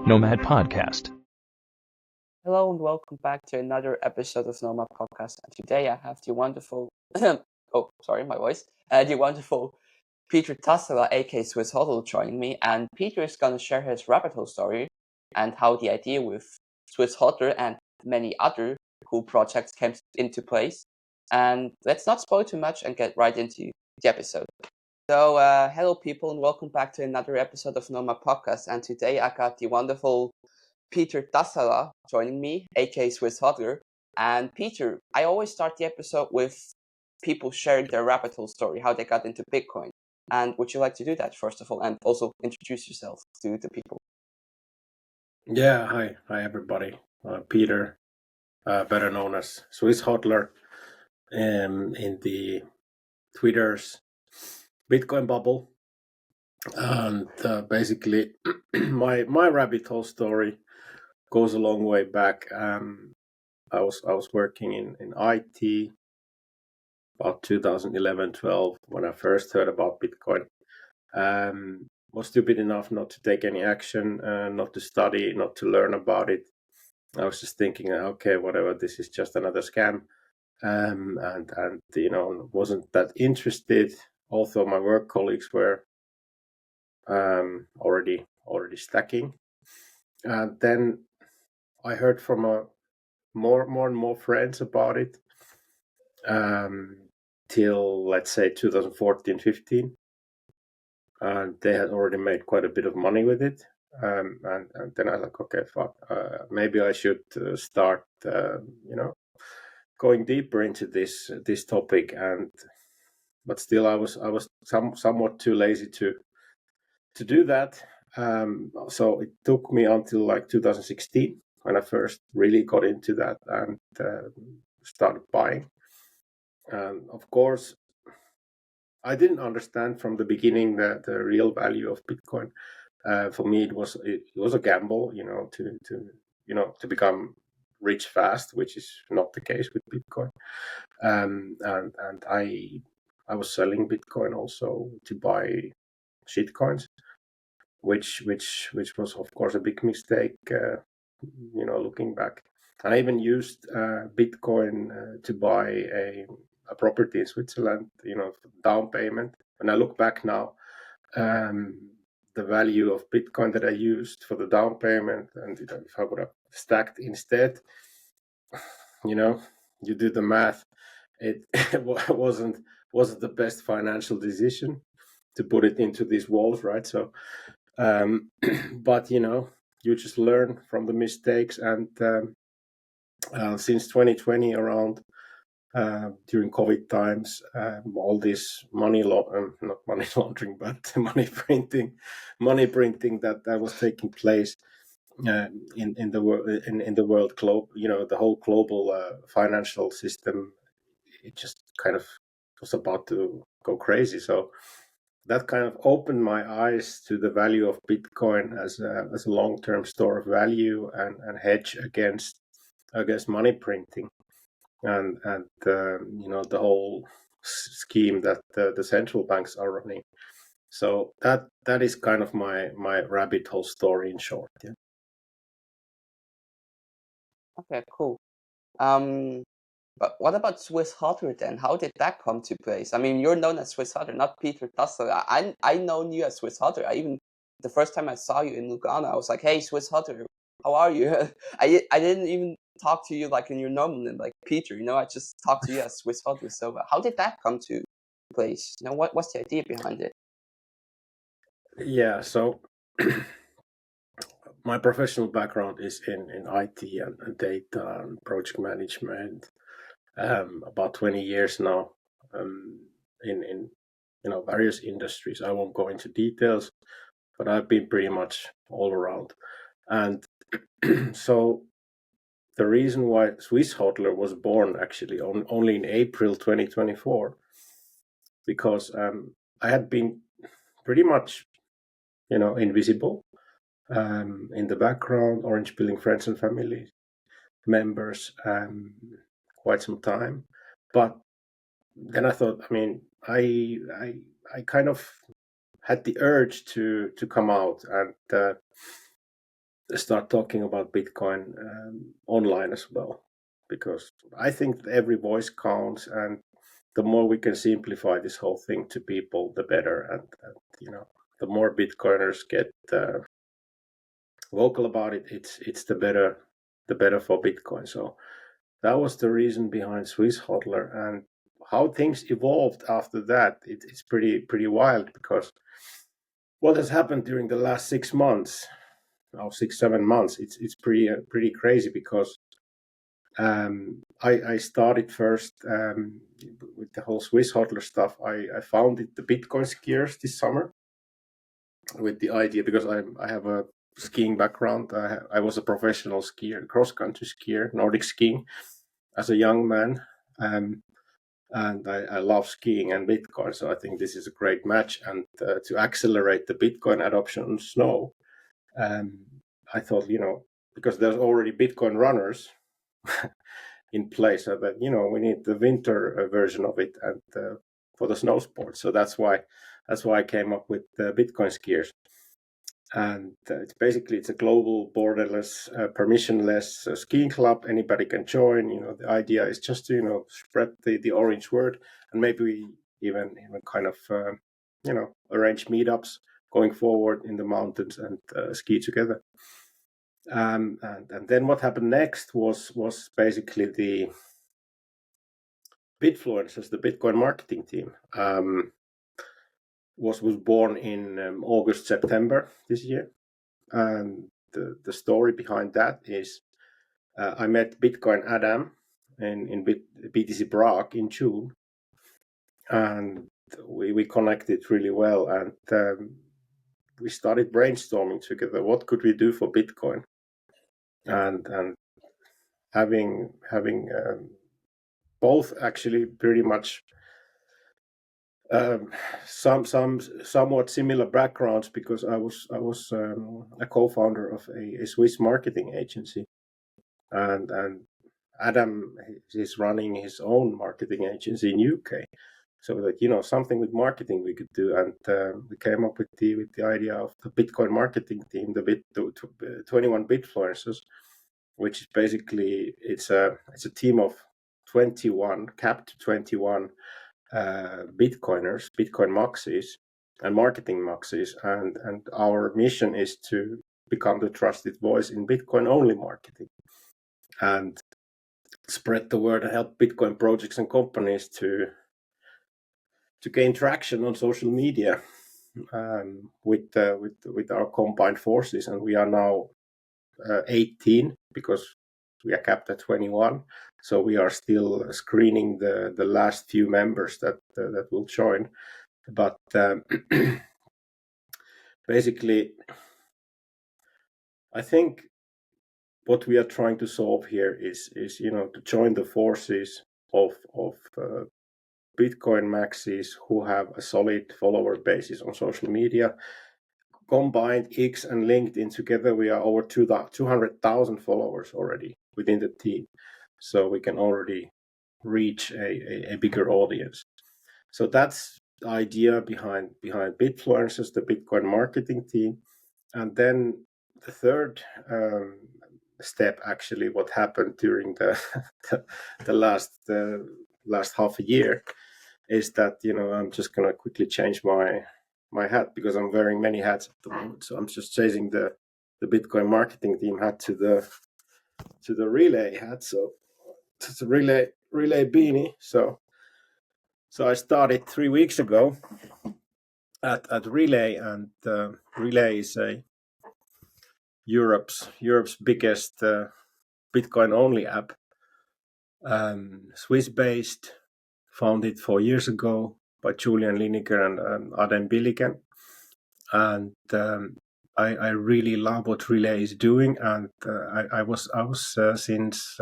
Nomad Podcast. Hello and welcome back to another episode of Nomad Podcast. And today I have the wonderful, oh, sorry, my voice, the wonderful Peter Tassela, aka Swiss Hodler, joining me. And Peter is going to share his rabbit hole story and how the idea with Swiss Hodler and many other cool projects came into place. And let's not spoil too much and get right into the episode. So, hello people, and welcome back to another episode of Nomad Podcast. And today I got the wonderful Peter Tassela joining me, aka Swiss Hodler. And Peter, I always start the episode with people sharing their rabbit hole story, how they got into Bitcoin. And would you like to do that first of all, and also introduce yourself to the people? Yeah, hi everybody. Peter, better known as Swiss Hodler, in the Twitter's Bitcoin bubble, and basically my rabbit hole story goes a long way back. I was working in IT about 2011-12 when I first heard about Bitcoin. Was stupid enough not to take any action, not to study, not to learn about it. I was just thinking, okay, whatever, this is just another scam, and wasn't that interested. Although my work colleagues were already stacking, and then I heard from more and more friends about it till, let's say, 2014-15. And they had already made quite a bit of money with it. And then I was like, okay, fuck, maybe I should start, going deeper into this topic. But still, I was somewhat too lazy to do that. So it took me until like 2016 when I first really got into that and started buying. And of course, I didn't understand from the beginning the real value of Bitcoin. For me, it was a gamble, to become rich fast, which is not the case with Bitcoin. And I was selling Bitcoin also to buy shitcoins, which was of course a big mistake. Looking back, and I even used Bitcoin to buy a property in Switzerland, down payment. When I look back now, the value of Bitcoin that I used for the down payment, and if I would have stacked instead, you do the math, it wasn't the best financial decision to put it into these walls, right? So, but you just learn from the mistakes, and since 2020 around, during COVID times, all this not money laundering, but money printing that was taking place in the world, in the world the whole global financial system, it just kind of was about to go crazy. So that kind of opened my eyes to the value of Bitcoin as a long-term store of value and hedge against money printing and the whole scheme that the central banks are running. So that is kind of my rabbit hole story in short. Yeah. Okay, cool. But what about Swiss Hodler then? How did that come to place? I mean, you're known as Swiss Hodler, not Peter Tassela. I known you as Swiss Hodler. The first time I saw you in Lugano, I was like, hey, Swiss Hodler, how are you? I didn't even talk to you like in your normal name, like Peter, I just talked to you as Swiss Hodler. So how did that come to place? What's the idea behind it? Yeah, so my professional background is in IT and data and project management. About 20 years now, in various industries. I won't go into details, but I've been pretty much all around. And so the reason why Swiss Hodler was born actually only in April 2024, because I had been pretty much invisible in the background, orange pilling friends and family members, quite some time. But then I thought, I mean, I kind of had the urge to come out, and start talking about Bitcoin online as well, because I think every voice counts, and the more we can simplify this whole thing to people, the better. And the more Bitcoiners get vocal about it, it's the better for Bitcoin. So that was the reason behind Swiss Hodler, and how things evolved after that. It's pretty wild, because what has happened during the last 6 months, now 6-7 months, it's pretty crazy, because I started first with the whole Swiss Hodler stuff. I founded the Bitcoin Skiers this summer with the idea, because I have a skiing background. I was a professional skier, cross country skier, Nordic skiing as a young man. And I love skiing and Bitcoin, so I think this is a great match. And to accelerate the Bitcoin adoption on snow, I thought, because there's already Bitcoin runners in place, so that we need the winter version of it, and for the snow sport. So that's why I came up with Bitcoin Skiers. And it's a global, borderless, permissionless skiing club. Anybody can join. The idea is just to spread the orange word, and maybe we even kind of arrange meetups going forward in the mountains and ski together. And then what happened next was basically the Bitfluencers, the Bitcoin marketing team. Was born in August, September this year. And the story behind that is I met Bitcoin Adam in BTC Prague in June, and we connected really well, and we started brainstorming together what could we do for Bitcoin, and having both actually pretty much somewhat similar backgrounds, because I was a co-founder of a Swiss marketing agency, and Adam is running his own marketing agency in UK. So that something with marketing we could do, and we came up with the idea of the Bitcoin marketing team, the 21 Bitfluencers, which is basically it's a team of 21, capped 21 Bitcoiners, Bitcoin maxis, and marketing maxis, and our mission is to become the trusted voice in Bitcoin only marketing, and spread the word and help Bitcoin projects and companies to gain traction on social media with our combined forces. And we are now 18, because we are capped at 21. So we are still screening the last few members that will join. But basically, I think what we are trying to solve here is to join the forces of Bitcoin maxis who have a solid follower basis on social media. Combined X and LinkedIn together, we are over 200,000 followers already within the team. So we can already reach a bigger audience. So that's the idea behind Bitfluencers, the Bitcoin marketing team. And then the third step, actually, what happened during the last half a year, is that I'm just gonna quickly change my hat, because I'm wearing many hats at the moment. So I'm just changing the Bitcoin marketing team hat to the Relai hat. So it's a Relai beanie. So I started 3 weeks ago at Relai, and Relay is Europe's biggest Bitcoin only app, Swiss based, founded 4 years ago by Julian Lineker and Adam Billiken. And I really love what Relay is doing, and I was since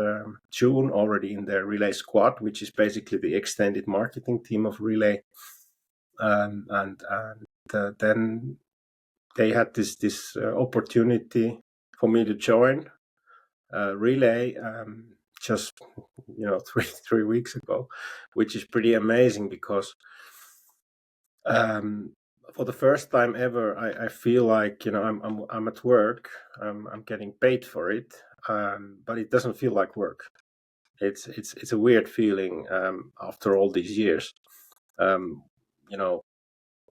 June already in the Relay squad, which is basically the extended marketing team of Relay. And then they had this opportunity for me to join Relay just 3 weeks ago, which is pretty amazing, because for the first time ever, I feel like, you know, I'm at work, I'm getting paid for it, but it doesn't feel like work. It's a weird feeling after all these years, you know,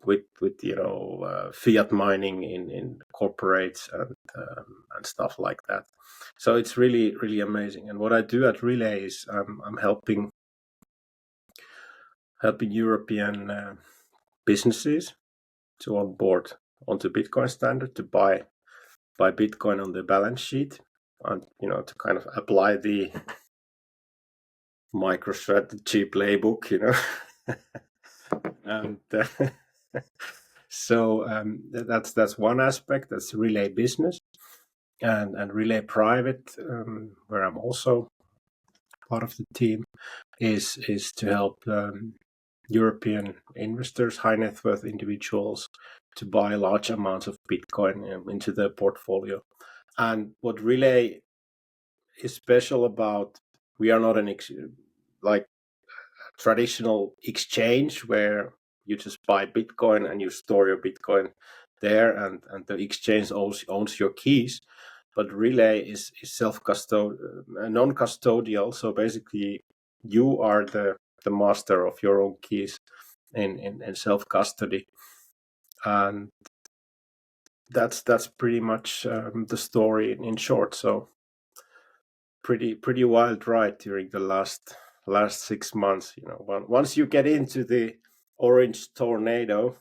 with you know, fiat mining in corporates and stuff like that. So it's really amazing. And what I do at Relai is I'm helping European businesses to onboard onto Bitcoin standard, to buy Bitcoin on the balance sheet, and, you know, to kind of apply the MicroStrategy playbook, you know. And so that's one aspect. That's Relai Business, and Relai Private, where I'm also part of the team, is to help European investors, high net worth individuals, to buy large amounts of Bitcoin into their portfolio. And what Relai is special about, we are not like traditional exchange where you just buy Bitcoin and you store your Bitcoin there, and the exchange owns your keys. But Relai is non-custodial. So basically, you are the master of your own keys in self-custody, and that's pretty much the story in short. So pretty wild ride during the last 6 months. You know, once you get into the orange tornado,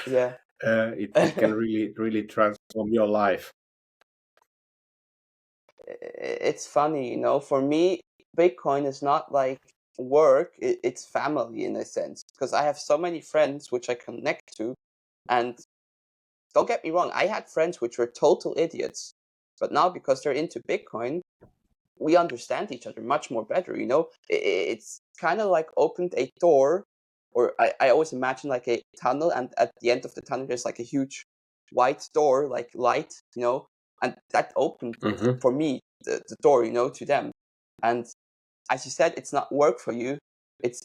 Yeah. it can really transform your life. It's funny, you know, for me, Bitcoin is not like work, it's family in a sense. Because I have so many friends which I connect to, and don't get me wrong, I had friends which were total idiots. But now, because they're into Bitcoin, we understand each other much more better, you know? It's kind of like opened a door, or I always imagine like a tunnel, and at the end of the tunnel, there's like a huge white door, like light, you know? And that opened Mm-hmm. for me the door, you know, to them. And as you said, it's not work for you. It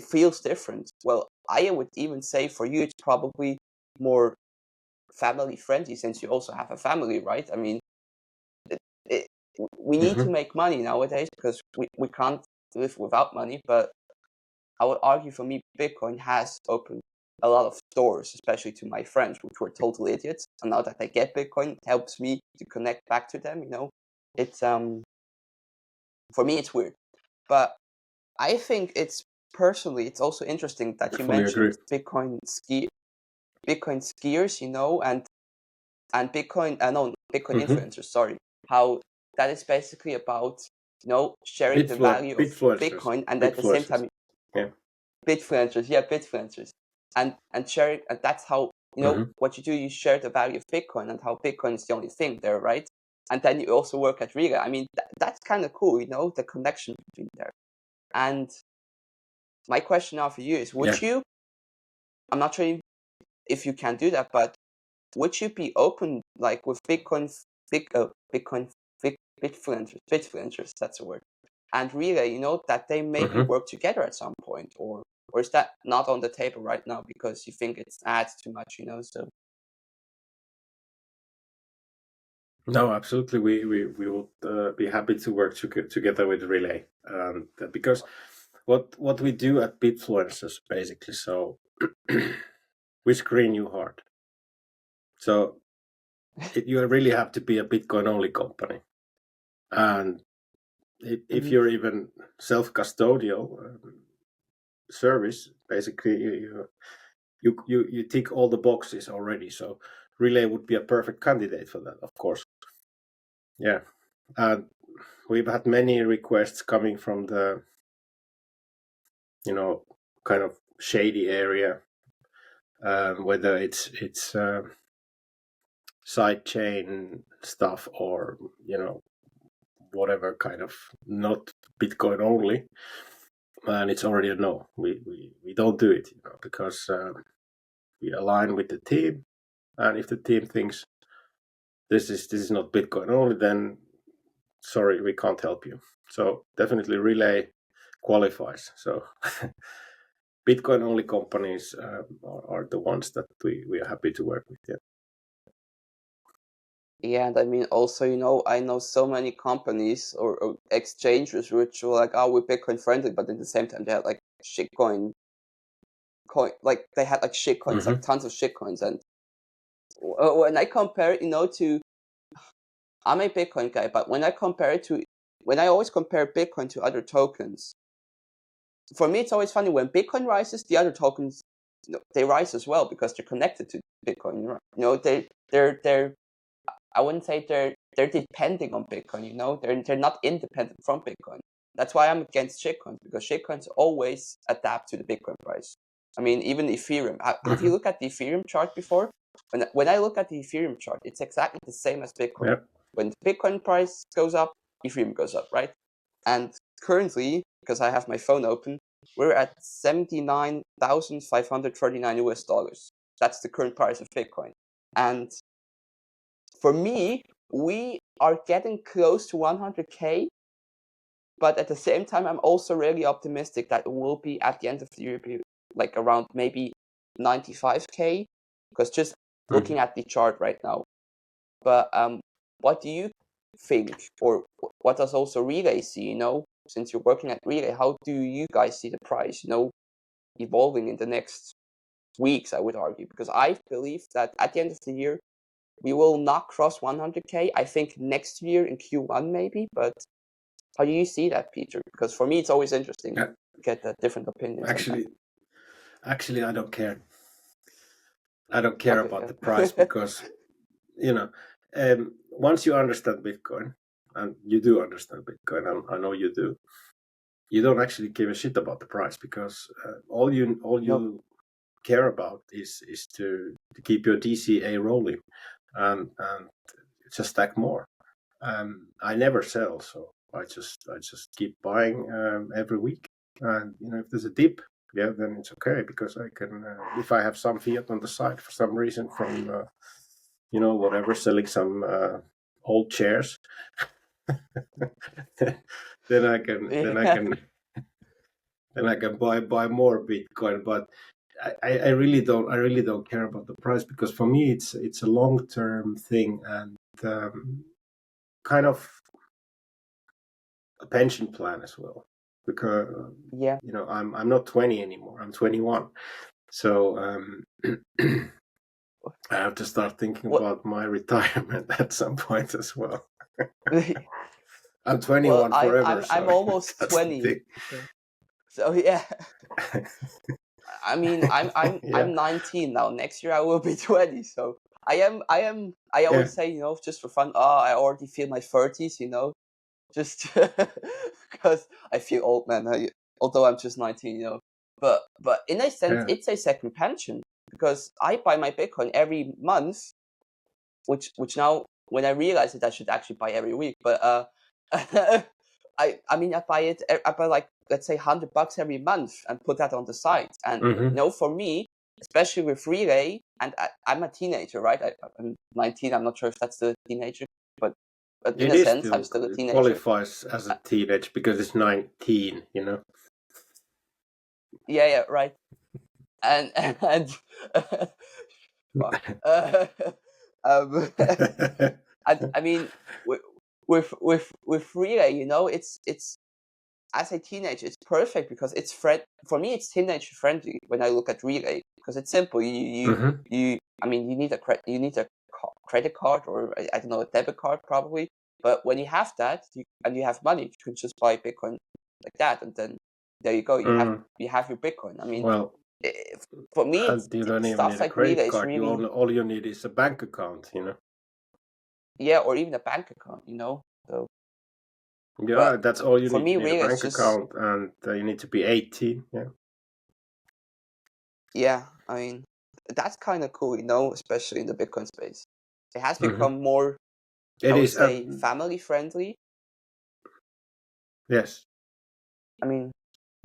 feels different. Well, I would even say for you, it's probably more family friendly, since you also have a family, right? I mean, it, we need to Mm-hmm. make money nowadays because we can't live without money. But I would argue, for me, Bitcoin has opened a lot of doors, especially to my friends, which were total idiots. And now that they get Bitcoin, it helps me to connect back to them. You know, it's for me, it's weird, but I think it's personally, it's also interesting that I you fully agree. mentioned Bitcoin skiers, you know, and Bitcoin, no, Bitcoin Mm-hmm. influencers. Sorry, how that is basically about, you know, sharing the value of Bitfluencers. Bitcoin, and at the same Bitfluencers. time, Yeah. Bitfluencers, yeah, Bitfluencers, and sharing, and that's how, you know, Mm-hmm. what you do. You share the value of Bitcoin and how Bitcoin is the only thing there, right? And then you also work at Riga. I mean, that's kind of cool, you know, the connection between there. And my question now for you is: Yeah. would you? I'm not sure if you can do that, but would you be open, like with Bitcoin Bitfluencers, that's the word, and Relay, you know, that they maybe Mm-hmm. work together at some point, or is that not on the table right now because you think it adds too much, you know? So No, absolutely. We would be happy to work together with Relay, because what we do at Bitfluencers basically, so we screen you hard. So you really have to be a Bitcoin only company, and if you're even self-custodial service, basically you tick all the boxes already. So Relay would be a perfect candidate for that, of course. Yeah, and we've had many requests coming from the, you know, kind of shady area, whether it's sidechain stuff, or, you know, whatever kind of not Bitcoin only, and it's already a no. We don't do it, you know, because we align with the team, and if the team thinks this is not Bitcoin only, then sorry, we can't help you. So definitely Relay qualifies. So Bitcoin only companies are the ones that we are happy to work with. Yeah. Yeah, and I mean also, I know so many companies or exchanges which were like, oh, we're Bitcoin friendly, but at the same time they had like shitcoin like they had like shitcoins, like tons of shitcoins. And when I compare it, to I'm a Bitcoin guy, but when I always compare Bitcoin to other tokens, for me it's always funny when Bitcoin rises, the other tokens, they rise as well because they're connected to Bitcoin. They're I wouldn't say they're depending on Bitcoin. They're not independent from Bitcoin. That's why I'm against shitcoins, because shitcoins always adapt to the Bitcoin price. I mean, even Ethereum. Have you looked at the Ethereum chart before? When I look at the Ethereum chart, it's exactly the same as Bitcoin. Yeah. When the Bitcoin price goes up, Ethereum goes up, right? And currently, because I have my phone open, we're at $79,539. That's the current price of Bitcoin. And for me, we are getting close to 100K, but at the same time, I'm also really optimistic that it will be at the end of the year, like around maybe 95K, because just looking at the chart right now. But what do you think, or what does also Relay see? Since you're working at Relay, how do you guys see the price, evolving in the next weeks? I would argue, because I believe that at the end of the year, we will not cross 100K. I think next year in Q1 maybe, but how do you see that, Peter? Because for me, it's always interesting to get different opinions. Actually, I don't care. I don't care about the price because, once you understand Bitcoin, and you do understand Bitcoin, I know you do, you don't actually give a shit about the price, because all you care about is to keep your DCA rolling and just stack more. I never sell, so I just keep buying every week. And if there's a dip, then it's okay, because I can, if I have some fiat on the side for some reason from whatever, selling some old chairs, then I can buy more Bitcoin. But I really don't care about the price, because for me it's a long-term thing, and kind of a pension plan as well, because I'm not 20 anymore, I'm 21, so I have to start thinking about my retirement at some point as well. I'm 21 forever. I'm almost 20. So yeah. I mean, I'm 19 now. Next year I will be 20. So I always say, just for fun, I already feel my 30s, just because I feel old, man. Although I'm just 19. But in a sense, it's a second pension, because I buy my Bitcoin every month, which now when I realize it, I should actually buy every week. But I mean, I buy like, let's say $100 every month and put that on the side. And for me, especially with Relay, and I'm a teenager, right? I'm 19. I'm not sure if that's the teenager, but in a sense, I'm still a teenager. It qualifies as a teenage because it's 19, Yeah, right. And I mean, with Relay, it's as a teenager, it's perfect, because it's for me, it's teenager friendly when I look at Relay, because it's simple. I mean, you need a credit card, or I don't know, a debit card probably. But when you have that, and you have money, you can just buy Bitcoin like that, and then there you go. You have your Bitcoin. I mean, for me, you don't even stuff need a like credit Relay card. is really, All you need is a bank account, Yeah, or even a bank account, So yeah, that's all you for need. me, You need a Relay bank account, and you need to be 18. Yeah, I mean, that's kind of cool, especially in the Bitcoin space. It has become more, I would say, family friendly. Yes. I mean,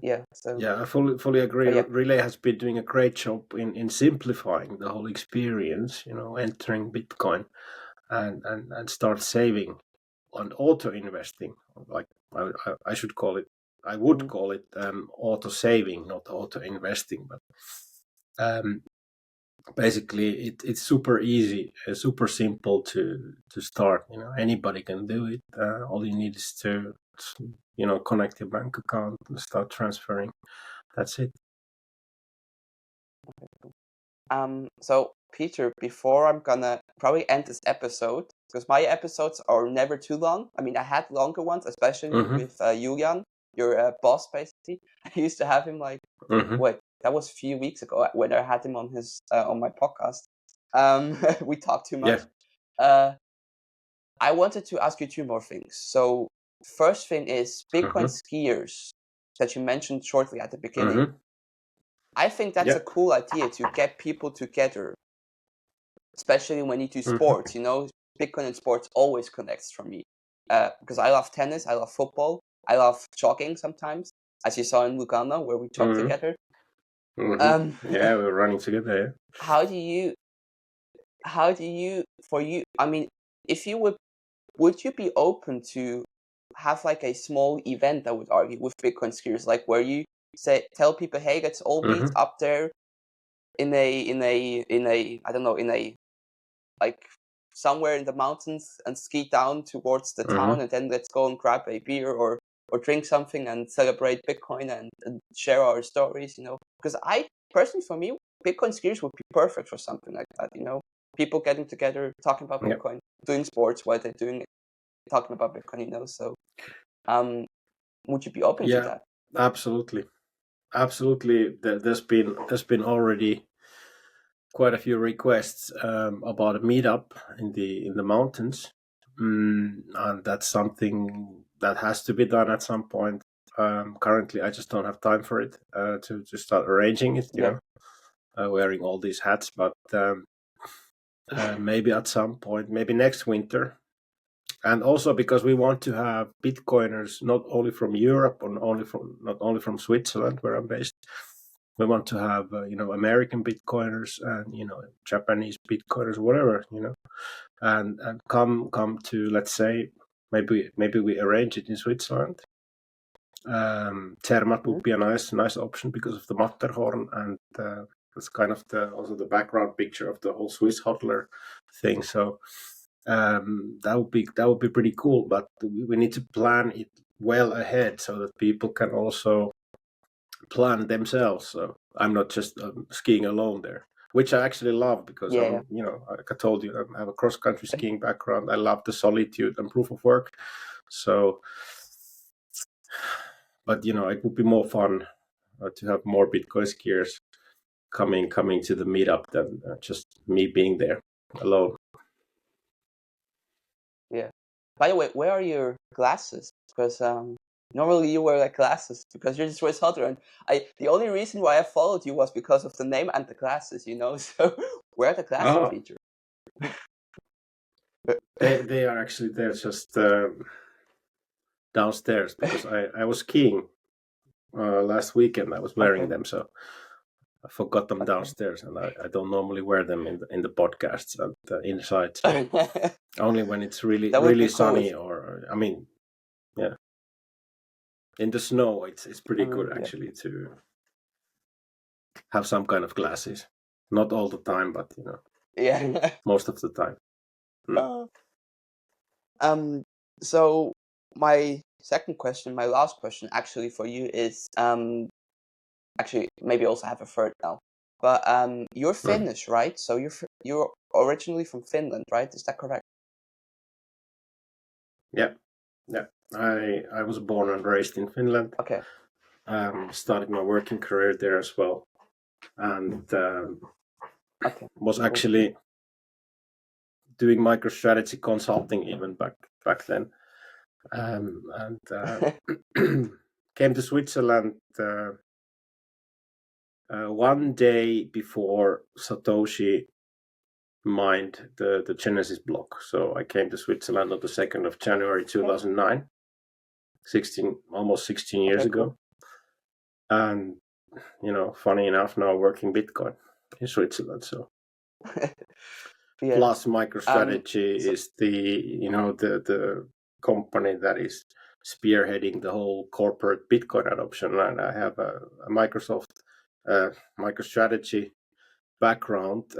yeah. So yeah, I fully agree. yeah. Relay has been doing a great job in simplifying the whole experience. Entering Bitcoin and start saving and auto investing, like I should call it. I would call it auto saving, not auto investing, but basically it's super easy, super simple to start. Anybody can do it. All you need is to connect your bank account and start transferring. That's it. So Peter, before I'm gonna probably end this episode, because my episodes are never too long. I mean, I had longer ones, especially with Julian, your boss, basically. I used to have him like, wait, that was a few weeks ago when I had him on his on my podcast. We talked too much. Yeah. I wanted to ask you two more things. So first thing is Bitcoin skiers that you mentioned shortly at the beginning. I think that's a cool idea to get people together, especially when you do sports. Bitcoin and sports always connects for me because I love tennis, I love football, I love jogging sometimes, as you saw in Lugano where we jogged together. Yeah, we're running together. Yeah. How do you? I mean, if you would you be open to have like a small event, I would argue, with Bitcoin skiers, like where you tell people, hey, let's all meet up there in a I don't know, in a like somewhere in the mountains and ski down towards the town, and then let's go and grab a beer or drink something and celebrate Bitcoin and share our stories, because I personally, for me, Bitcoin skiers would be perfect for something like that, people getting together, talking about Bitcoin, doing sports while they're doing it, talking about Bitcoin, so would you be open to that? Absolutely. There's been already quite a few requests about a meetup in the mountains, and that's something that has to be done at some point. Currently, I just don't have time for it to start arranging it. Wearing all these hats, but maybe at some point, maybe next winter. And also because we want to have Bitcoiners not only from Europe or not only from Switzerland, where I'm based. We want to have American Bitcoiners and Japanese Bitcoiners, whatever, and come to, let's say, maybe we arrange it in Switzerland. Zermatt would be a nice option because of the Matterhorn, and that's kind of also the background picture of the whole Swiss Hodler thing. So that would be pretty cool, but we need to plan it well ahead so that people can also plan themselves. So I'm not just skiing alone there, which I actually love because I'm, like I told you, I have a cross-country skiing background. I love the solitude and proof of work. So, but it would be more fun to have more Bitcoin skiers coming to the meetup than just me being there alone. Yeah. By the way, where are your glasses? Because normally you wear like glasses because you're the Swiss Hodler, and the only reason why I followed you was because of the name and the glasses, So where are the glasses, Peter? They are actually there, just downstairs, because I was skiing last weekend. I was wearing them, so I forgot them downstairs, and I don't normally wear them in the podcasts and inside. So only when it's really sunny, or I mean, yeah, in the snow, it's pretty good actually to have some kind of glasses. Not all the time, but most of the time. So my second question, my last question, actually for you is actually maybe also have a third now. But you're Finnish, right? So you're originally from Finland, right? Is that correct? Yeah. I was born and raised in Finland. Okay. Started my working career there as well, and was actually doing MicroStrategy consulting even back then, and came to Switzerland one day before Satoshi mined the Genesis block. So I came to Switzerland on the 2nd of January 2009, almost 16 years ago. And funny enough, now working Bitcoin in Switzerland. So plus MicroStrategy is the the company that is spearheading the whole corporate Bitcoin adoption, and I have a Microsoft MicroStrategy background.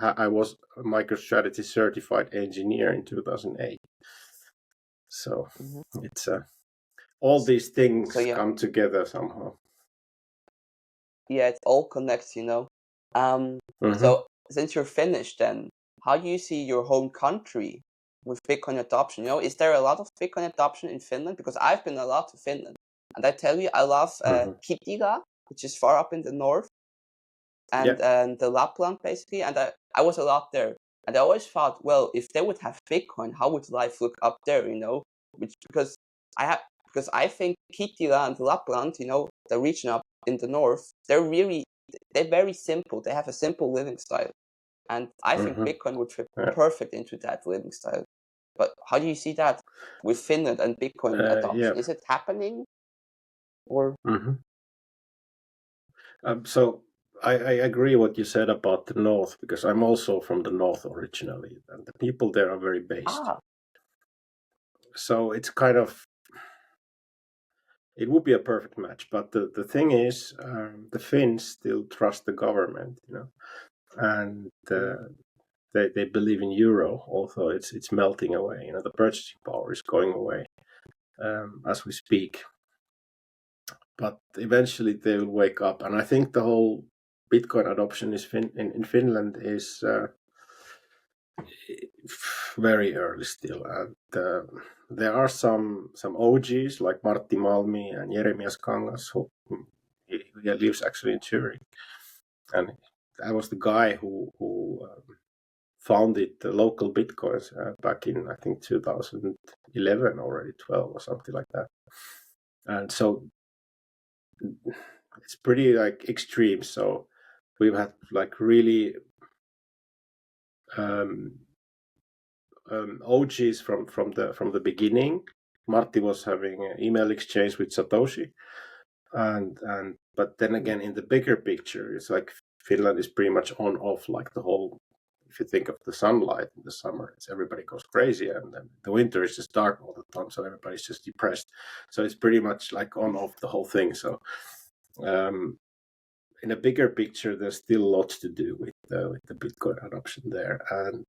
I was a MicroStrategy certified engineer in 2008. So it's all these things So yeah, come together somehow. yeah, it all connects, you know. So since you're Finnish, then how do you see your home country with Bitcoin adoption? You know, is there a lot of Bitcoin adoption in Finland? Because I've been a lot to Finland, and I tell you, I love Kittilä, which is far up in the north, Yeah. and the Lapland basically. And I was a lot there, and I always thought, well, if they would have Bitcoin, how would life look up there? You know, because I think Kittilä and Lapland, you know, the region up in the north, they're very simple. They have a simple living style, and I think Bitcoin would fit perfect into that living style. But how do you see that with Finland and Bitcoin adoption? Is it happening, or? So I agree what you said about the north, because I'm also from the north originally, and the people there are very based. So it's kind of, it would be a perfect match. But the thing is, the Finns still trust the government, you know, and they believe in euro, although it's melting away. You know, the purchasing power is going away as we speak. But eventually they will wake up, and I think the whole Bitcoin adoption in Finland is very early still, and there are some OGs like Martti Malmi and Jeremias Kangas, who he lives actually in Zurich, and that was the guy who founded the local Bitcoins back in, I think, 2011 already, 12 or something like that. And so it's pretty like extreme. So we've had like really OGs from the beginning. Marty was having an email exchange with Satoshi, and but then again, in the bigger picture, it's like Finland is pretty much on off, like the whole. If you think of the sunlight in the summer, everybody goes crazy, and then the winter is just dark all the time, so everybody's just depressed. So it's pretty much like on off the whole thing. So in a bigger picture, there's still lots to do with the Bitcoin adoption there, and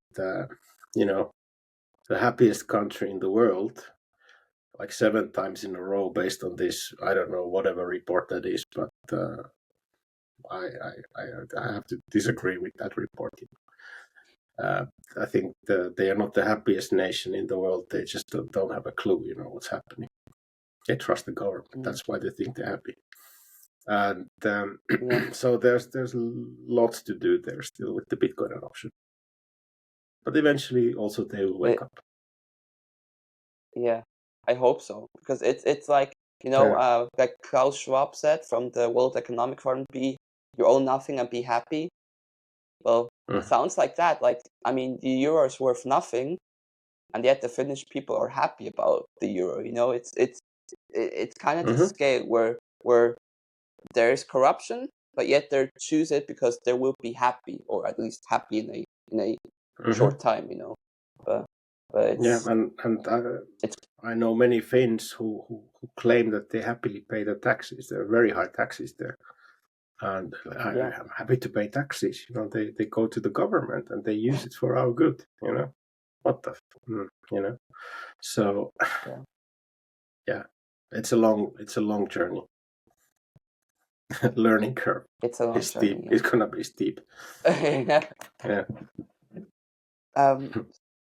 you know, the happiest country in the world, like 7 times in a row, based on this, I don't know, whatever report that is, but I have to disagree with that report. I think they are not the happiest nation in the world. They just don't have a clue, you know, what's happening. They trust the government. That's why they think they're happy. And so there's lots to do there still with the Bitcoin adoption. But eventually, also they will wake up. Yeah, I hope so, because it's like, you know, like Klaus Schwab said from the World Economic Forum, be you own nothing and be happy. Well, it sounds like that. Like, I mean, the euro is worth nothing, and yet the Finnish people are happy about the euro. You know, it's kind of the scale where there is corruption, but yet they choose it because they will be happy, or at least happy in a short time. You know, but it's and I know many Finns who claim that they happily pay the taxes. There are very high taxes there, and I'm happy to pay taxes. You know, they go to the government and they use it for our good. You know, what the you know. So yeah, it's a long journey. Learning curve. It's a long journey. Steep. Yeah. It's gonna be steep. Yeah.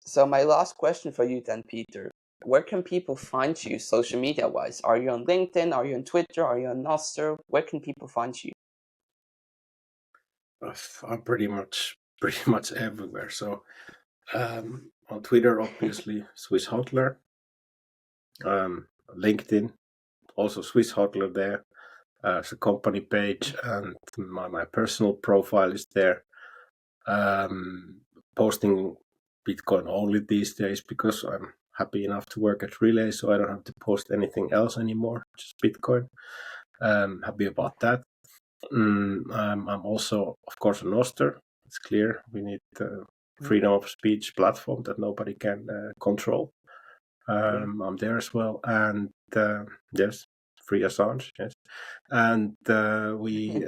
So my last question for you then, Peter. Where can people find you social media wise? Are you on LinkedIn? Are you on Twitter? Are you on Nostr? Where can people find you? I'm pretty much everywhere. So on Twitter, obviously, Swiss Hodler. LinkedIn, also Swiss Hodler there. It's a company page, and my personal profile is there. Posting Bitcoin only these days because I'm happy enough to work at Relai, so I don't have to post anything else anymore, just Bitcoin. Happy about that. I'm also, of course, a Nostr. It's clear we need freedom of speech platform that nobody can control. I'm there as well, and yes, free Assange, yes, and we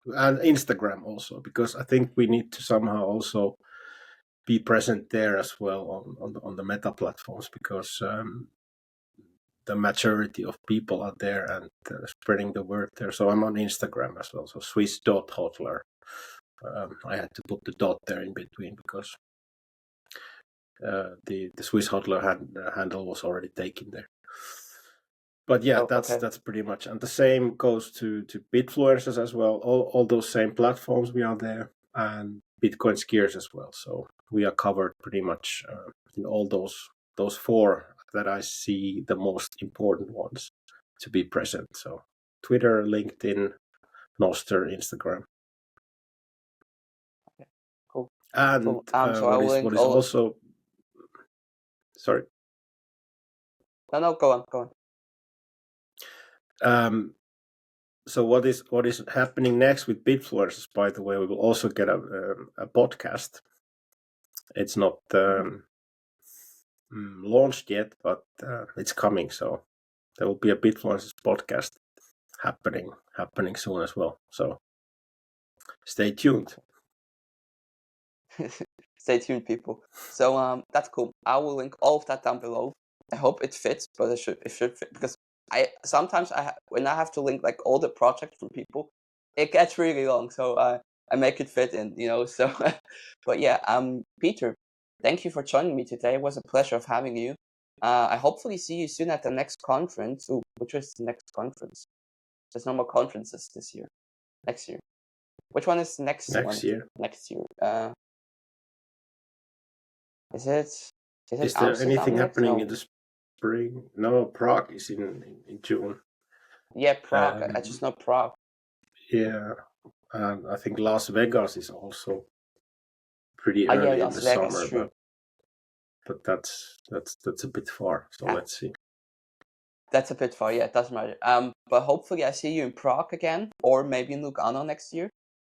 and Instagram also, because I think we need to somehow also be present there as well on the Meta platforms, because the majority of people are there and spreading the word there. So I'm on Instagram as well. So Swiss.Hodler. I had to put the dot there in between because the Swiss Hodler handle was already taken there. But yeah, that's pretty much, and the same goes to Bitfluencers as well. All those same platforms we are there, and Bitcoin Skiers as well. So we are covered pretty much in all those four that I see the most important ones to be present. So Twitter, LinkedIn, Noster, Instagram. Okay, cool. And Cool. So I will link what is all. also, sorry. No, go on. So what is happening next with Bitfluencers? By the way, we will also get a podcast. It's not launched yet, but it's coming. So there will be a Bitfluencers podcast happening soon as well. So stay tuned. Stay tuned, people. So that's cool. I will link all of that down below. I hope it fits, but it should fit, because sometimes when I have to link like all the projects from people, it gets really long. So I make it fit in, So, but yeah, Peter, thank you for joining me today. It was a pleasure of having you. I hopefully see you soon at the next conference. Ooh, which is the next conference? There's no more conferences this year. Next year. Which one is next year? Next year. Is it Is there Amsterdam anything next? happening No. in the spring? No, Prague is in June. Yeah, Prague. I just know Prague. Yeah, and I think Las Vegas is also pretty early in the summer, but that's a bit far. So let's see. That's a bit far. Yeah, it doesn't matter. But hopefully I see you in Prague again, or maybe in Lugano next year.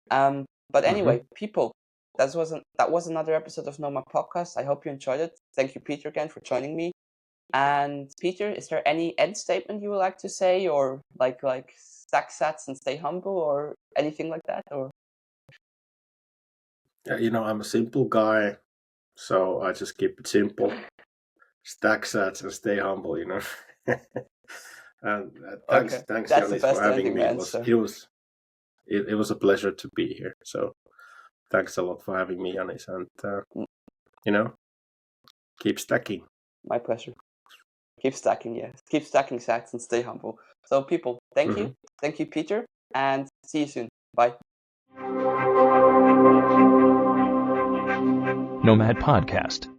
But anyway, people, that was another episode of Noma Podcast. I hope you enjoyed it. Thank you, Peter, again for joining me. And Peter, is there any end statement you would like to say, or like stack sats and stay humble, or anything like that, or? I'm a simple guy, so I just keep it simple. Stack sats and stay humble, And thanks, That's Yanis, the best for having me. answer. It was a pleasure to be here. So thanks a lot for having me, Yanis, and keep stacking. My pleasure. Keep stacking, yeah. Keep stacking sats and stay humble. So people, thank you. Thank you, Peter, and see you soon. Bye. Nomad Podcast.